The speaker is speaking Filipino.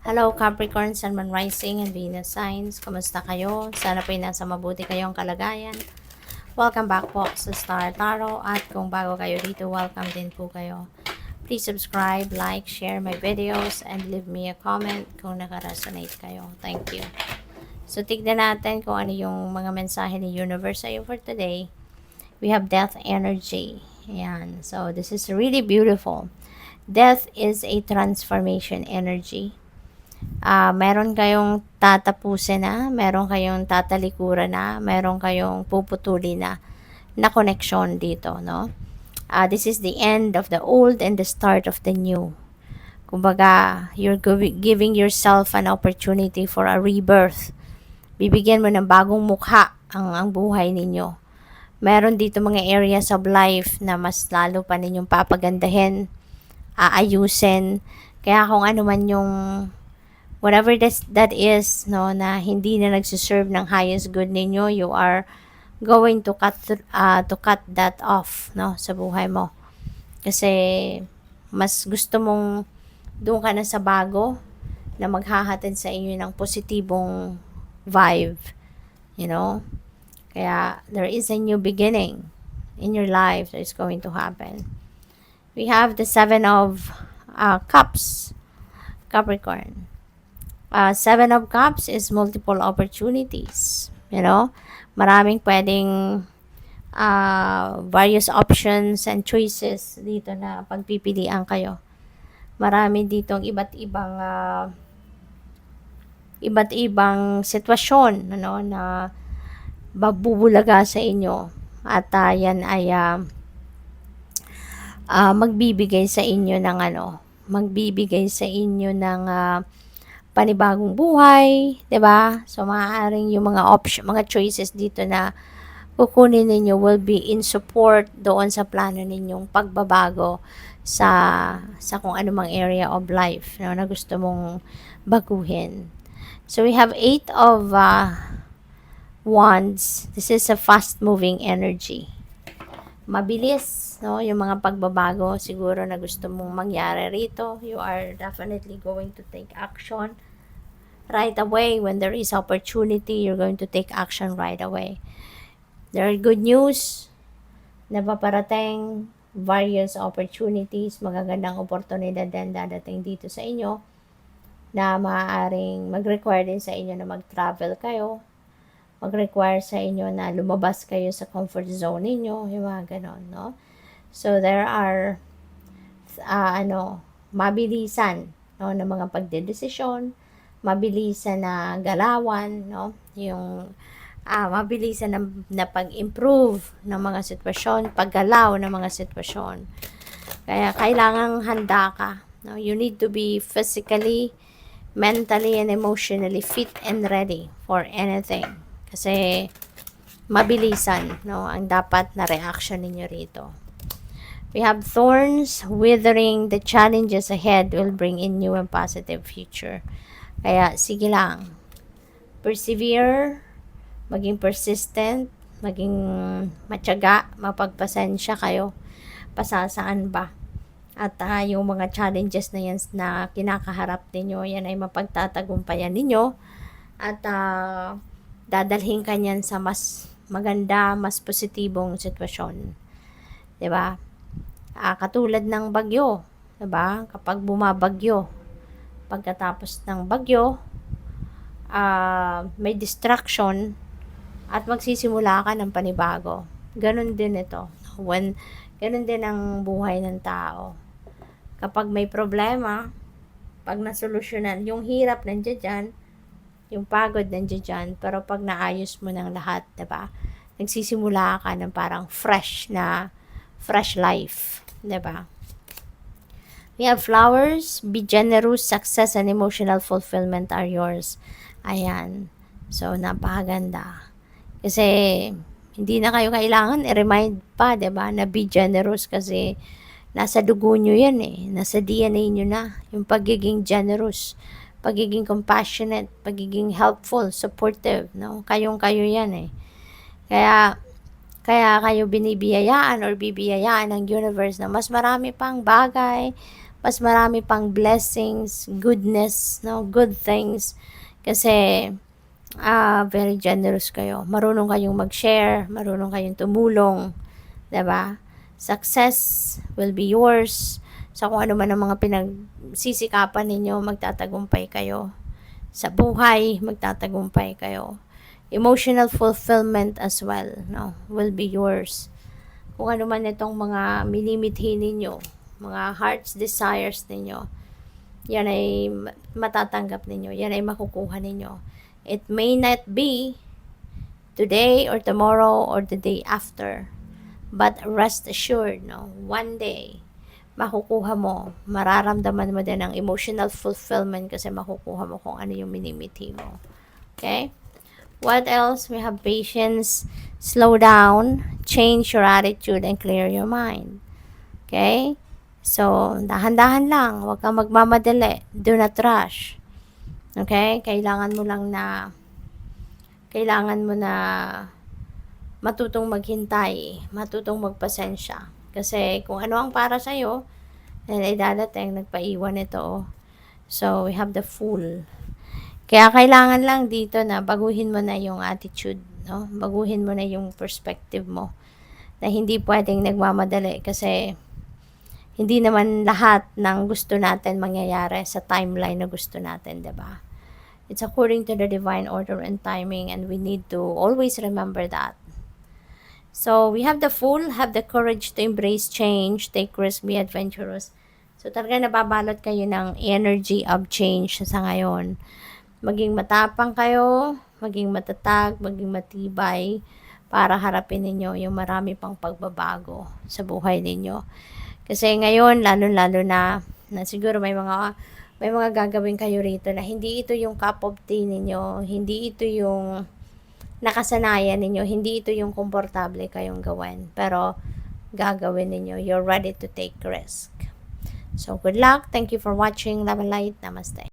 Hello Capricorn, Sun, Moon, Rising, and Venus signs. Kamusta kayo? Sana po nasa mabuti kayong kalagayan. Welcome back po sa Star Tarot. At kung bago kayo dito, welcome din po kayo. Please subscribe, like, share my videos, and leave me a comment kung nakaresonate kayo. Thank you. So, tignan natin kung ano yung mga mensahe ni Universe sa'yo for today. We have Death Energy. Ayan. So, this is really beautiful. Death is a transformation energy. Meron kayong tatapusin na, meron kayong tatalikuran na, meron kayong puputulin na connection dito, no? This is the end of the old and the start of the new. Kumbaga, you're giving yourself an opportunity for a rebirth. Bibigyan mo ng bagong mukha ang buhay ninyo. Meron dito mga areas of life na mas lalo pa ninyong papagandahin, aayusin. Kaya kung ano man yung whatever that is, no, na hindi na nagsiserve ng highest good ninyo, you are going to cut that off, no, sa buhay mo. Kasi mas gusto mong doon ka na sa bago na maghahatid sa inyo ng positibong vibe, you know. Kaya there is a new beginning in your life that is going to happen. We have the Seven of Cups, Capricorn. Seven of Cups is multiple opportunities. You know, maraming pwedeng various options and choices dito na pagpipilian kayo. Marami ditong iba't ibang sitwasyon, ano, na babubulaga sa inyo. At yan ay magbibigay sa inyo ng panibagong buhay, 'di ba? So maaaring yung mga choices dito na kukunin ninyo will be in support doon sa plano ninyong pagbabago sa kung anumang area of life, no, na gusto mong baguhin. So we have 8 of Wands. This is a fast moving energy. Mabilis, no, yung mga pagbabago siguro na gusto mong mangyari rito. You are definitely going to take action right away. When there is opportunity, you're going to take action right away. There are good news na paparating, various opportunities, magagandang oportunidad din dadating dito sa inyo na maaaring mag-require din sa inyo na mag-travel kayo, mag-require sa inyo na lumabas kayo sa comfort zone ninyo, yung mga ganon, no? So, there are, mabilisan, no, na mga pagdedesisyon, mabilisan na galawan, no? Yung, mabilisan na pag-improve ng mga sitwasyon, paggalaw ng mga sitwasyon. Kaya, kailangang handa ka, no? You need to be physically, mentally, and emotionally fit and ready for anything. Kasi mabilisan, no, ang dapat na reaction ninyo rito. We have thorns, withering, the challenges ahead will bring in new and positive future. Kaya sige lang, persevere, maging persistent, maging matyaga, mapagpasensya kayo, pasasaan ba? At yung mga challenges na yan na kinakaharap ninyo, yan ay mapagtatagumpayan ninyo at dadalhin ka niyan sa mas maganda, mas positibong sitwasyon. 'Di ba? Katulad ng bagyo, 'di ba? Kapag bumabagyo, pagkatapos ng bagyo, may distraction at magsisimula ka ng panibago. Ganon din ito. Ganon din ang buhay ng tao. Kapag may problema, pag nasolusyonan, yung hirap nandiyan dyan, yung pagod nandiyan dyan, pero pag naayos mo ng lahat, diba? Nagsisimula ka ng parang fresh life, diba? We have flowers, be generous, success and emotional fulfillment are yours. Ayan. So, napakaganda. Kasi, hindi na kayo kailangan i-remind pa, diba? Na be generous kasi nasa dugo nyo yan eh. Nasa DNA nyo na. Yung pagiging generous, pagiging compassionate, pagiging helpful, supportive, no? Kayong-kayo yan eh. Kaya kayo binibiyayaan or bibiyayaan ng universe na mas marami pang bagay, mas marami pang blessings, goodness, no, good things. Kasi very generous kayo. Marunong kayong mag-share, marunong kayong tumulong, 'di ba? Success will be yours. Sa kung ano man ang mga pinagsisikapan ninyo, magtatagumpay kayo. Sa buhay, magtatagumpay kayo. Emotional fulfillment as well, no, will be yours. Kung ano man itong mga minimithi ninyo, mga heart's desires ninyo, yan ay matatanggap ninyo, yan ay makukuha ninyo. It may not be today or tomorrow or the day after, but rest assured, no, one day, makukuha mo, mararamdaman mo din ang emotional fulfillment kasi makukuha mo kung ano yung minimithi mo. Okay? What else? We have patience, slow down, change your attitude, and clear your mind. Okay? So, dahan-dahan lang. Huwag kang magmamadali. Do not rush. Okay? Kailangan mo na matutong maghintay, matutong magpasensya. Kasi kung ano ang para sa'yo, ay dadating, nagpaiwan ito. So, we have the Fool. Kaya kailangan lang dito na baguhin mo na yung attitude, no? Baguhin mo na yung perspective mo. Na hindi pwedeng nagmamadali kasi hindi naman lahat ng gusto natin mangyayari sa timeline na gusto natin, 'di ba? It's according to the divine order and timing, and we need to always remember that. So, we have the Fool, have the courage to embrace change, take risk, be adventurous. So, talaga nababalot kayo ng energy of change sa ngayon. Maging matapang kayo, maging matatag, maging matibay para harapin ninyo yung marami pang pagbabago sa buhay ninyo. Kasi ngayon, lalo-lalo na siguro may mga gagawin kayo rito na hindi ito yung cup of tea ninyo, hindi ito yung nakasanayan ninyo, hindi ito yung komportable kayong gawin. Pero gagawin ninyo, you're ready to take risk. So, good luck. Thank you for watching. Love and light. Namaste.